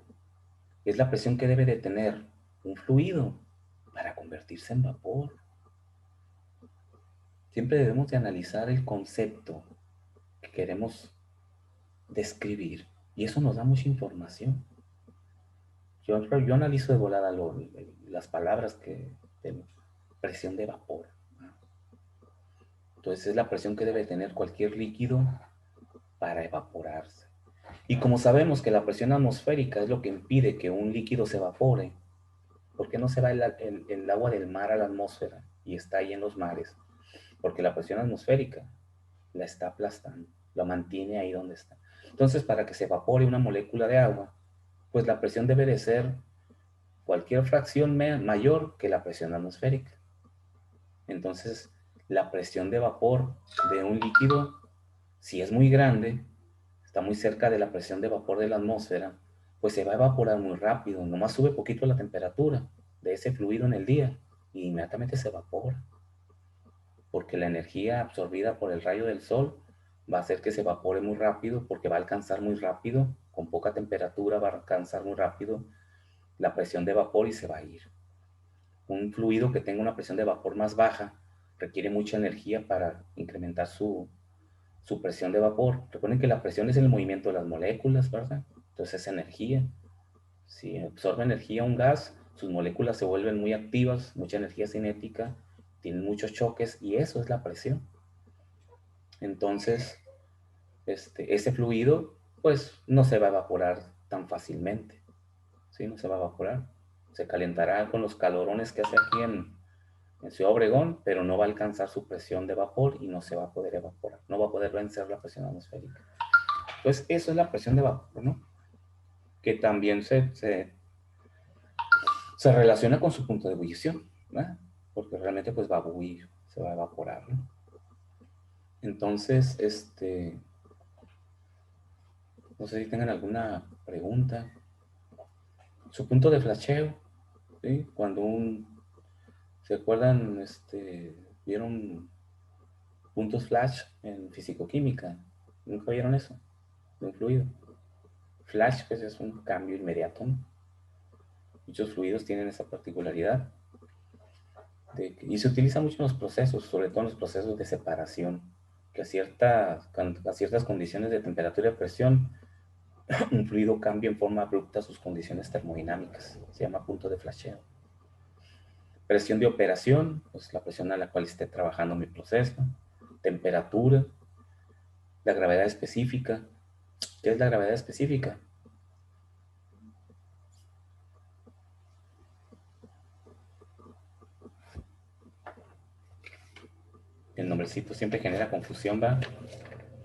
Speaker 1: es la presión que debe de tener un fluido para convertirse en vapor. Siempre debemos de analizar el concepto que queremos describir, y eso nos da mucha información. Yo analizo de volada las palabras de presión de vapor. Entonces es la presión que debe tener cualquier líquido para evaporarse. Y como sabemos que la presión atmosférica es lo que impide que un líquido se evapore, ¿por qué no se va el agua del mar a la atmósfera y está ahí en los mares? Porque la presión atmosférica la está aplastando, la mantiene ahí donde está. Entonces, para que se evapore una molécula de agua, pues la presión debe de ser cualquier fracción mayor que la presión atmosférica. Entonces, la presión de vapor de un líquido, si es muy grande, está muy cerca de la presión de vapor de la atmósfera, pues se va a evaporar muy rápido. Nomás sube poquito la temperatura de ese fluido en el día y inmediatamente se evapora. Porque la energía absorbida por el rayo del sol va a hacer que se evapore muy rápido, porque va a alcanzar muy rápido, con poca temperatura va a alcanzar muy rápido la presión de vapor y se va a ir. Un fluido que tenga una presión de vapor más baja requiere mucha energía para incrementar su presión de vapor. Recuerden que la presión es el movimiento de las moléculas, ¿verdad? Entonces es energía. Si absorbe energía un gas, sus moléculas se vuelven muy activas, mucha energía cinética, tienen muchos choques y eso es la presión. Entonces, ese fluido, pues no se va a evaporar tan fácilmente. ¿Sí? No se va a evaporar. Se calentará con los calorones que hace aquí en Ciudad Obregón, pero no va a alcanzar su presión de vapor y no se va a poder evaporar. No va a poder vencer la presión atmosférica. Entonces, eso es la presión de vapor, ¿no? Que también se relaciona con su punto de ebullición, ¿verdad? Porque realmente pues va a bullir, se va a evaporar, ¿no? Entonces, no sé si tengan alguna pregunta. Su punto de flasheo, ¿sí? Cuando ¿se acuerdan? ¿Vieron puntos flash en fisicoquímica? ¿Nunca vieron eso? De un fluido. Flash, pues es un cambio inmediato, ¿no? Muchos fluidos tienen esa particularidad. Y se utiliza mucho en los procesos, sobre todo en los procesos de separación, que a ciertas condiciones de temperatura y presión, un fluido cambia en forma abrupta sus condiciones termodinámicas. Se llama punto de flasheo. Presión de operación, pues la presión a la cual esté trabajando mi proceso. Temperatura. La gravedad específica. ¿Qué es la gravedad específica? El nombrecito siempre genera confusión, ¿va?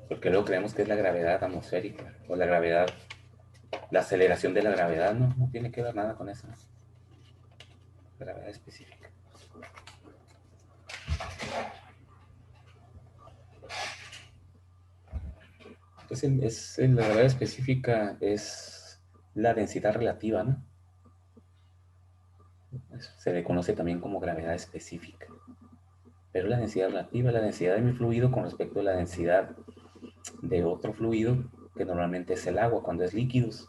Speaker 1: Porque luego creemos que es la gravedad atmosférica o la gravedad, la aceleración de la gravedad, no tiene que ver nada con eso. Gravedad específica. Entonces, la gravedad específica es la densidad relativa, ¿no? Se le conoce también como gravedad específica. Pero la densidad relativa es la densidad de mi fluido con respecto a la densidad de otro fluido, que normalmente es el agua cuando es líquidos,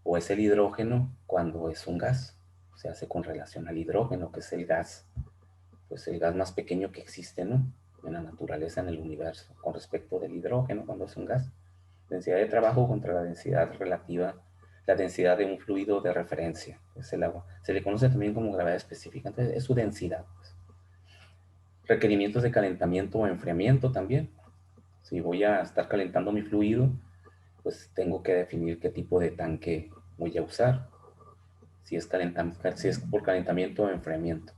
Speaker 1: o es el hidrógeno cuando es un gas. Se hace con relación al hidrógeno, que es el gas, pues el gas más pequeño que existe, ¿no? En la naturaleza, en el universo, con respecto del hidrógeno cuando es un gas. Densidad de trabajo contra la densidad relativa, la densidad de un fluido de referencia, que es el agua. Se le conoce también como gravedad específica, entonces es su densidad, pues. Requerimientos de calentamiento o enfriamiento también. Si voy a estar calentando mi fluido, pues tengo que definir qué tipo de tanque voy a usar. si es por calentamiento o enfriamiento.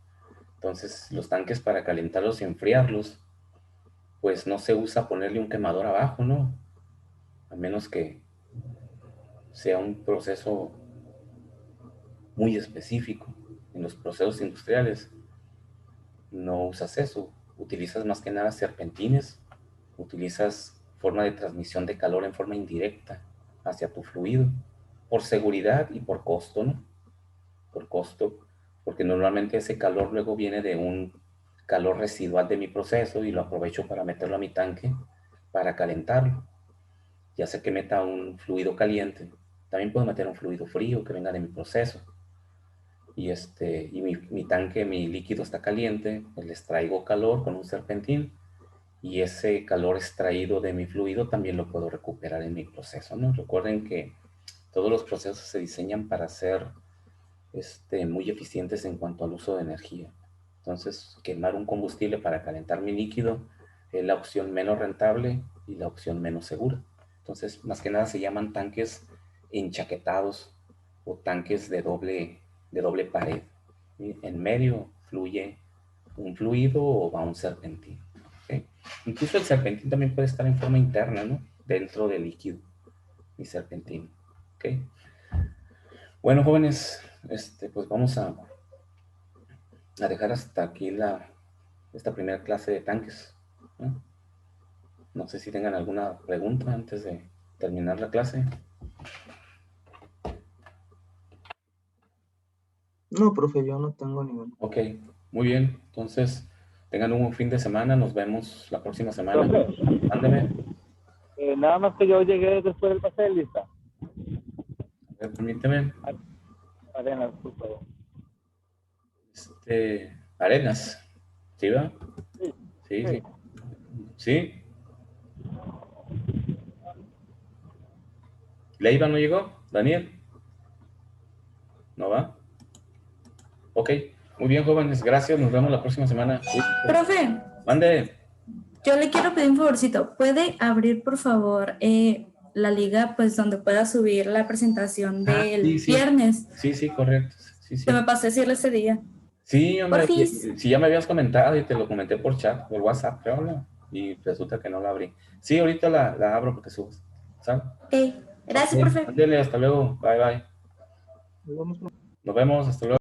Speaker 1: Entonces, los tanques para calentarlos y enfriarlos, pues no se usa ponerle un quemador abajo, ¿no? A menos que sea un proceso muy específico. En los procesos industriales no usas eso. Utilizas más que nada serpentines, utilizas forma de transmisión de calor en forma indirecta hacia tu fluido, por seguridad y por costo, ¿no? Por costo, porque normalmente ese calor luego viene de un calor residual de mi proceso y lo aprovecho para meterlo a mi tanque para calentarlo. Ya sea que meta un fluido caliente, también puedo meter un fluido frío que venga de mi proceso. Y mi tanque, mi líquido está caliente, pues les traigo calor con un serpentín y ese calor extraído de mi fluido también lo puedo recuperar en mi proceso, ¿no? Recuerden que todos los procesos se diseñan para ser muy eficientes en cuanto al uso de energía. Entonces, quemar un combustible para calentar mi líquido es la opción menos rentable y la opción menos segura. Entonces, más que nada se llaman tanques enchaquetados o tanques de doble pared. ¿Sí? En medio fluye un fluido o va un serpentín. ¿Sí? Incluso el serpentín también puede estar en forma interna, ¿no? Dentro del líquido y serpentín. ¿Ok? Bueno, jóvenes, pues vamos a dejar hasta aquí esta primera clase de tanques, ¿no? No sé si tengan alguna pregunta antes de terminar la clase.
Speaker 5: No, profe, yo no tengo ninguna.
Speaker 1: Ok, muy bien. Entonces, tengan un buen fin de semana. Nos vemos la próxima semana.
Speaker 6: Profe,
Speaker 1: Ándeme.
Speaker 6: nada más que yo llegué después del pase de lista.
Speaker 1: A ver, permíteme.
Speaker 6: Arenas, por favor.
Speaker 1: Arenas. ¿Sí, va?
Speaker 6: Sí,
Speaker 1: Sí, sí. ¿Sí? ¿Leiva no llegó? ¿Daniel? ¿No va? Ok. Muy bien, jóvenes. Gracias. Nos vemos la próxima semana.
Speaker 3: Profe,
Speaker 1: Mande.
Speaker 3: yo le quiero pedir un favorcito. ¿Puede abrir, por favor, la liga, pues, donde pueda subir la presentación del
Speaker 1: Sí.
Speaker 3: viernes?
Speaker 1: Sí, correcto. Sí.
Speaker 3: Se me pasó decirle ese día.
Speaker 1: Sí, hombre,
Speaker 3: Porfis.
Speaker 1: si ya me habías comentado y te lo comenté por chat, por WhatsApp, creo, ¿no? Y resulta que no la abrí. Sí, ahorita la abro porque subes. ¿Sabes?
Speaker 3: Ok, gracias,
Speaker 1: Ok,
Speaker 3: profe.
Speaker 1: ándele, hasta luego. Bye.
Speaker 5: Nos vemos.
Speaker 1: Nos vemos, hasta luego.